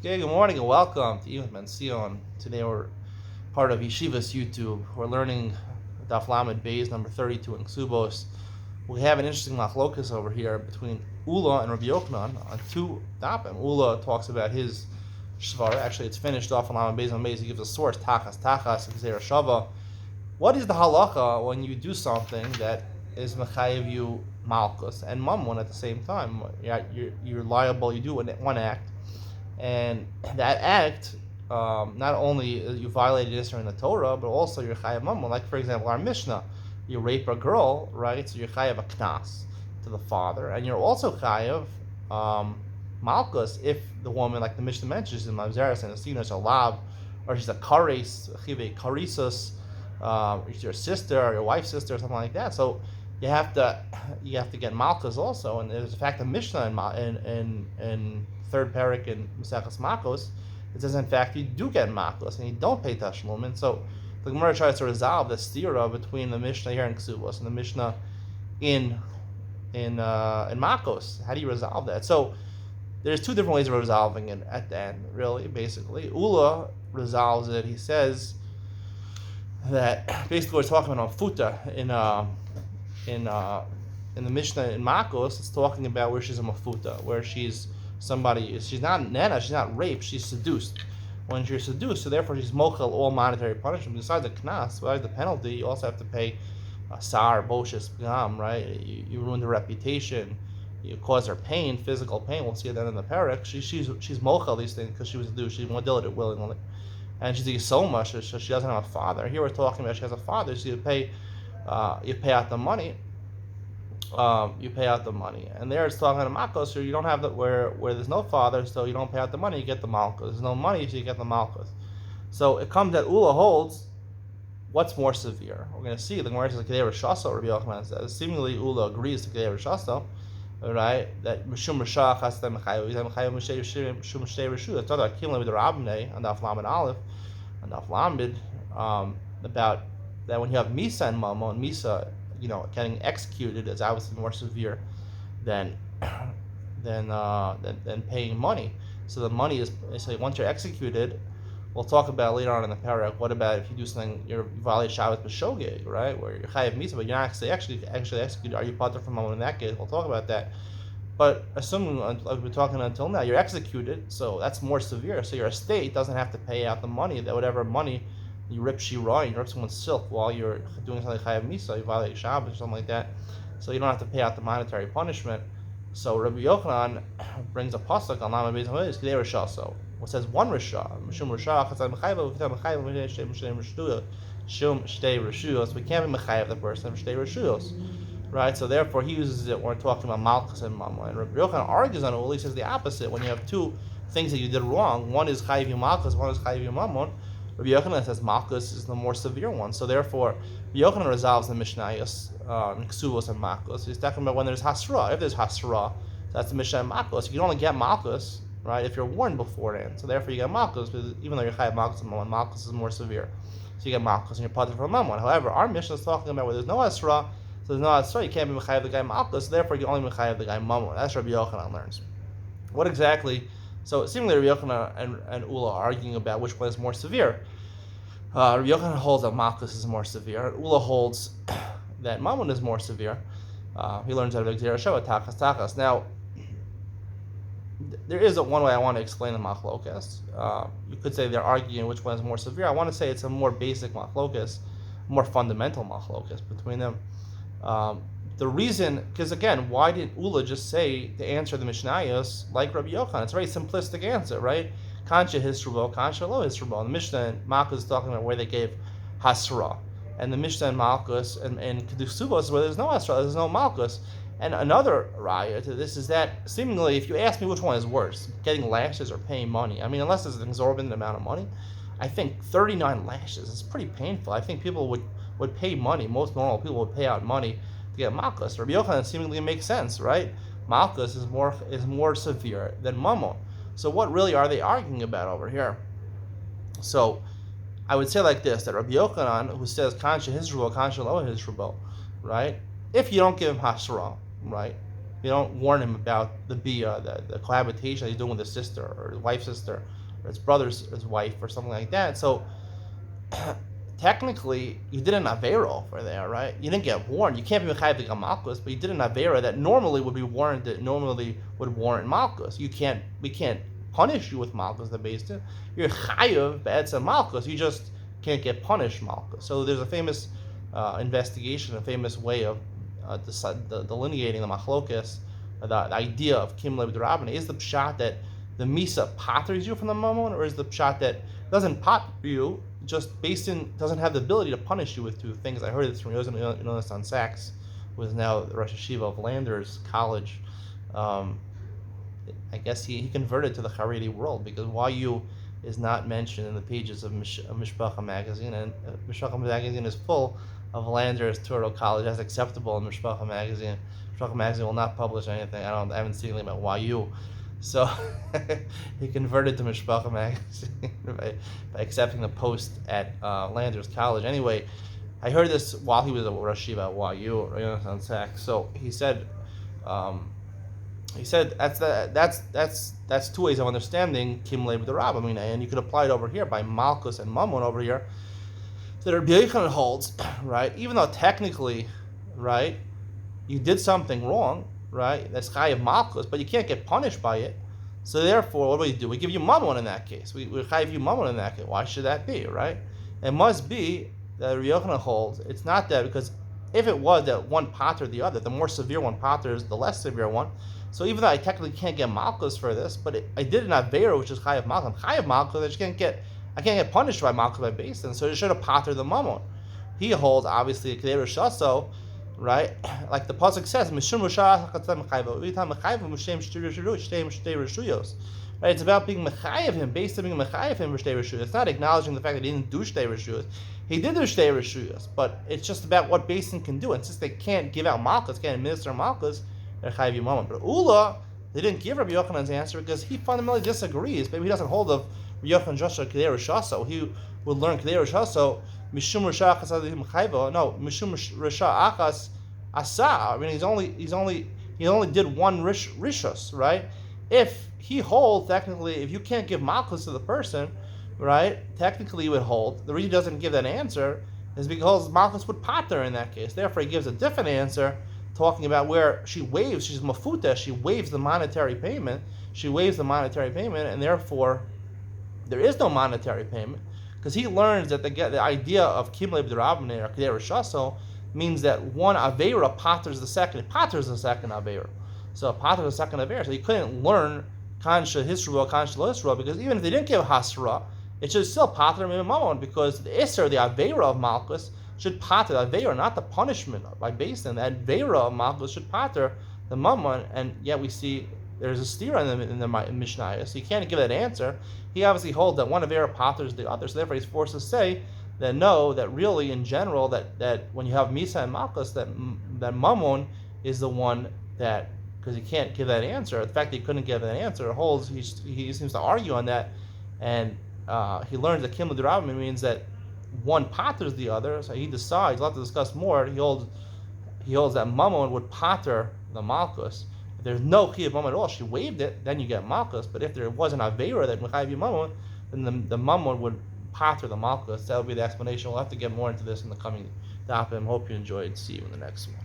Okay, good morning and welcome to Iyun Benzion. Today we're part of Yeshiva's YouTube. We're learning Daf Lamed Beis number 32 in Kesubos. We have an interesting machlokas over here between Ula and Rabbi Yochanan on two dapim. Ula talks about his shvar. Actually, it's finished off on Lamed Beis on Beis. He gives a source, tachas, and zera shava. What is the halacha when you do something that is mechayev you malchus and mammon at the same time? You're liable. You do one act and that act, not only you violated Isra in the Torah, but also you're chayav mammon. Like for example, our Mishnah, you rape a girl, right? So you're chayav a knas to the father, and you're also chayav malchus if the woman, like the Mishnah mentions in Mamzeres and Asinas, a lab, or she's a kares, chive karisus, she's your sister or your wife's sister or something like that. So you have to get malchus also, and there's a fact of Mishnah in third parak in Maseches Makos, it says in fact you do get makos and you don't pay tashlum. And so the Gemara tries to resolve the stira between the Mishnah here in Kesubos and the Mishnah in Makos. How do you resolve that? So there's two different ways of resolving it at the end, really, basically. Ula resolves it. He says that basically we're talking about futa in the Mishnah in Makos. It's talking about where she's a mafuta, where she's not nana, she's not raped, she's seduced. When she's seduced, so therefore she's mochel all monetary punishment. Besides the knas, besides the penalty, you also have to pay sar, boshes, pgam, right? You ruin her reputation, you cause her pain, physical pain. We'll see that in the parak. She's mochel these things because she was seduced. She did it willingly, and she's a soma, so she doesn't have a father. Here we're talking about she has a father, so you pay out the money. You pay out the money, and there it's talking about malchus, so you don't have where there's no father, so you don't pay out the money, you get the malchus. There's no money, so you get the malchus. So it comes that Ula holds what's more severe. We're going to see the Gemara says Kedei Rishasa, Rabbi Yochanan says. Seemingly Ula agrees to Kedei Rishasa, right? That Mishum Rishah Chastem Mechayev Mishum Shtei Rishu. That's other Akilim with the Rabbinei and Daf Lamed Aleph and Daf Lamed about that when you have Misa and Mammon, Misa, getting executed is obviously more severe than paying money. So the money is so once you're executed, we'll talk about later on in the parak. What about if you do something, you violate Shabbos b'shogeg, right? Where you're chayav misa, but you're not actually executed. Are you patur from mammon in that case? We'll talk about that. But assuming, like we're talking until now, you're executed, so that's more severe. So your estate doesn't have to pay out the money, that whatever money you rip shira, you rip someone's silk while you're doing something like chayav misa, you violate Shabbos or something like that. So you don't have to pay out the monetary punishment. So Rabbi Yochanan brings a pasuk on Lama Beis Hamid, Kedei Risha. What says one Risha, Mishum Risha, Chatzai Mechayev, Mishum Shtei Rishuyos. We can't be Mechayev the person, Shtei Rishuyos. Right? So therefore he uses it when we're talking about Malchus and Mammon. And Rabbi Yochanan argues on it, well, he says the opposite. When you have two things that you did wrong, one is Chayev Malchus, one is Chayev Mammon, Rabbi Yochanan says Malchus is the more severe one. So therefore, Rabbi Yochanan resolves the Mishnayos, Kesubos and Malchus. He's talking about when there's Hasra. If there's Hasra, that's the Mishnah and Malchus. You can only get Malchus, right, if you're warned beforehand. So therefore you get Malchus, because even though you're Chayav Malchus and Mammon, Malchus is more severe. So you get Malchus and you're patur from Mammon. However, our Mishnah is talking about where there's no Hasra, so there's no Hasra, you can't be Mechayev the guy Malchus, so therefore you can only be Mechayev the guy Mammon. That's Rabbi Yochanan learns. What exactly? So seemingly Rabbi Yochanan and Ula are arguing about which one is more severe. Rabbi Yochanan holds that Malchus is more severe. Ula holds that Mammon is more severe. He learns out of Xera Sheva, Tachas. Now, there is one way I want to explain the machlokas. You could say they're arguing which one is more severe. I want to say it's a more basic machlokas, more fundamental machlokas between them. The reason, because again, why did Ula just say to answer the Mishnayos like Rabbi Yochanan? It's a very simplistic answer, right? Kansha hisrubo, kansha lo hisrubo. The Mishnah and Malchus is talking about where they gave hasra, and the Mishnah and Malchus and Kesubos is where there's no hasra, there's no Malchus. And another raya to this is that seemingly, if you ask me which one is worse, getting lashes or paying money, I mean, unless it's an exorbitant amount of money, I think 39 lashes is pretty painful. I think people would pay money. Most normal people would pay out money to get Malchus. Rabbi Yochanan seemingly makes sense, right? Malchus is more severe than Mammon. So what really are they arguing about over here? So I would say like this, that Rabbi Yochanan, who says Kansha Hisrubo, Kansha Lo Hisrubo, right? If you don't give him Hasra, right? You don't warn him about the cohabitation that he's doing with his sister or his wife's sister or his his wife or something like that. So technically, you did an avera over there, right? You didn't get warned. You can't be mechayiv the malchus, but you did an avera that normally would be warranted. Normally would warrant malchus. We can't punish you with malchus the base. You're chayiv be'etzem malchus. You just can't get punished malchus. So there's a famous investigation, a famous way of delineating the machlokas, the idea of kimle b'derabbanan. Is the pshat that the misa patters you from the mammon, or is the pshat that doesn't patter you, just based in doesn't have the ability to punish you with two things? I heard this from Yonasan Sachs, who is now the Rosh Hashiva of Landers College. I guess he converted to the Haredi world because YU is not mentioned in the pages of Mishpacha magazine, and Mishpacha magazine is full of Landers Torah College as acceptable in Mishpacha magazine. Mishpacha magazine will not publish anything. I haven't seen anything about YU. So he converted to Mishpacha magazine by accepting the post at Landers College. Anyway, I heard this while he was at Rosh Hashiva at YU, Yonasan Sachs. So he said that's two ways of understanding kimle b'derabbanan, and you could apply it over here by malchus and mammon over here. That Rabbi Yochanan holds, right? Even though technically, right, you did something wrong, right? That's chayiv malchus, but you can't get punished by it. So therefore, what do? We give you mammon in that case. We chayiv you mammon in that case. Why should that be, right? It must be that Rabbi Yochanan holds. It's not that, because if it was that one pater the other, the more severe one paters the less severe one. So even though I technically can't get malchus for this, but I did an avera, which is chayiv malchus. Chayiv malchus, I can't get punished by malchus by basin, so it should have pater the mammon. He holds obviously a kedei rishaso, right? Like the pasuk says, mishum rishah chatzam mechayv. Every time mechayv mishem shtei rishuyos. Right? It's about being mechayiv him, based on being mechayiv him for shtei rishuyos. It's not acknowledging the fact that he didn't do shtei rishuyos. He did do shtei rishuyos, but it's just about what basin can do. And since they can't give out malchus, can't administer malchus, they're chayiv mammon. But Ula, they didn't give Rabbi Yochanan's answer because he fundamentally disagrees. Maybe he doesn't hold of Rabbi Yochanan just kedei rishaso. He would learn kedei rishaso mishum risha achas mechayvo. No, mishum risha achas asa. I mean, he only did one rishos, right? If he holds, technically, if you can't give malchus to the person, right? Technically, he would hold. The reason he doesn't give that answer is because malchus would pater in that case. Therefore, he gives a different answer, talking about where she waives. She's mafuta. She waives the monetary payment. And therefore, there is no monetary payment, because he learns that the idea of kimle b'derabbanan or kedei rishaso means that one avera paters the second. It paters the second avera. So paters the second avera. So he couldn't learn kansha hisra, kansha lo hisra, because even if they didn't give hasra, it should still pater him in mammon, because the isser, the avera of malchus, should pater the avera, not the punishment by basin. The avera of malchus should pater the mammon, and yet we see there's a steer in the Mishnah, so you can't give that answer. He obviously holds that one avera paters the other, so therefore he's forced to say that no, that really in general that when you have misa and malchus, that mammon is the one that, because he can't give that answer. The fact that he couldn't give that answer holds. He seems to argue on that, and he learns that kimle b'derabbanan means that one paters the other. So he decides. We'll have to discuss more. He holds that mammon would pater the malchus. If there's no chiyuv mammon at all, she waived it, then you get malchus. But if there was an avera that mechayiv mammon, then the mammon would pater the malchus. That would be the explanation. We'll have to get more into this in the coming dapim. Hope you enjoyed. See you in the next one.